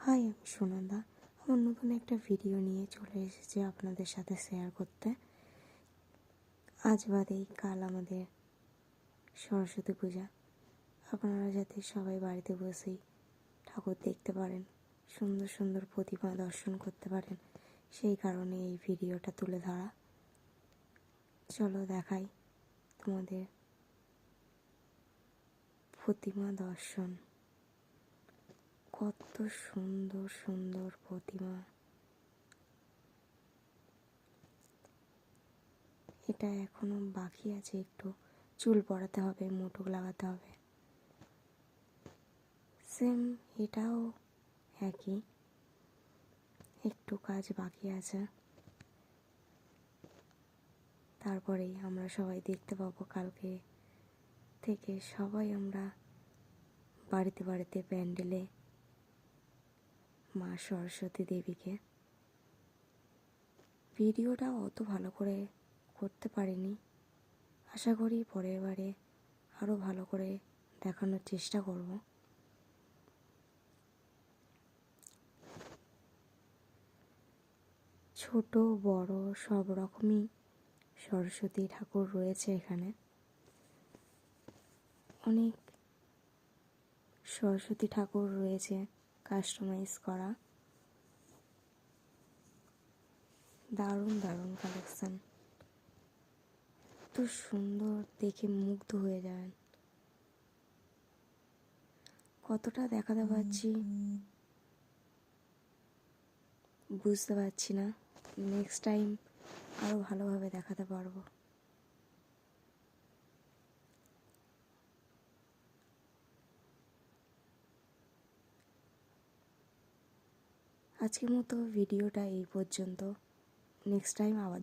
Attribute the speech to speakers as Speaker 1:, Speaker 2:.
Speaker 1: High, আমি সুনন্দা। আমার নতুন একটা ভিডিও নিয়ে চলে এসেছি আপনাদের সাথে শেয়ার করতে। আজ বাদেই কাল আমাদের সরস্বতী পূজা। আপনারা যাতে সবাই বাড়িতে বসেই ঠাকুর দেখতে পারেন, সুন্দর সুন্দর প্রতিমা দর্শন করতে পারেন, সেই কারণে এই ভিডিওটা তুলে ধরা। চলো দেখাই তোমাদের প্রতিমা দর্শন। কত সুন্দর সুন্দর প্রতিমা। এটা এখনো বাকি আছে, একটু চুল পড়াতে হবে, মুটুক লাগাতে হবে। সেম এটাও একই, একটু কাজ বাকি আছে। তারপরেই আমরা সবাই দেখতে পাবো। কালকে থেকে সবাই আমরা বাড়িতে বাড়িতে প্যান্ডেলে মা সরস্বতী দেবীকে। ভিডিওটা অত ভালো করে করতে পারিনি, আশা করি পরের বারে আরও ভালো করে দেখানোর চেষ্টা করব। ছোট বড় সব রকমই সরস্বতী ঠাকুর রয়েছে এখানে। অনেক সরস্বতী ঠাকুর রয়েছে কাস্টমাইজ করা। দারুণ দারুণ কালেকশন, এত সুন্দর, দেখে মুগ্ধ হয়ে যাবেন। কতটা দেখাতে পারছি বুঝতে পারছি না, নেক্সট টাইম আরও ভালোভাবে দেখাতে পারবো। আজকের মতো ভিডিওটা এই পর্যন্ত। নেক্সট টাইম আবার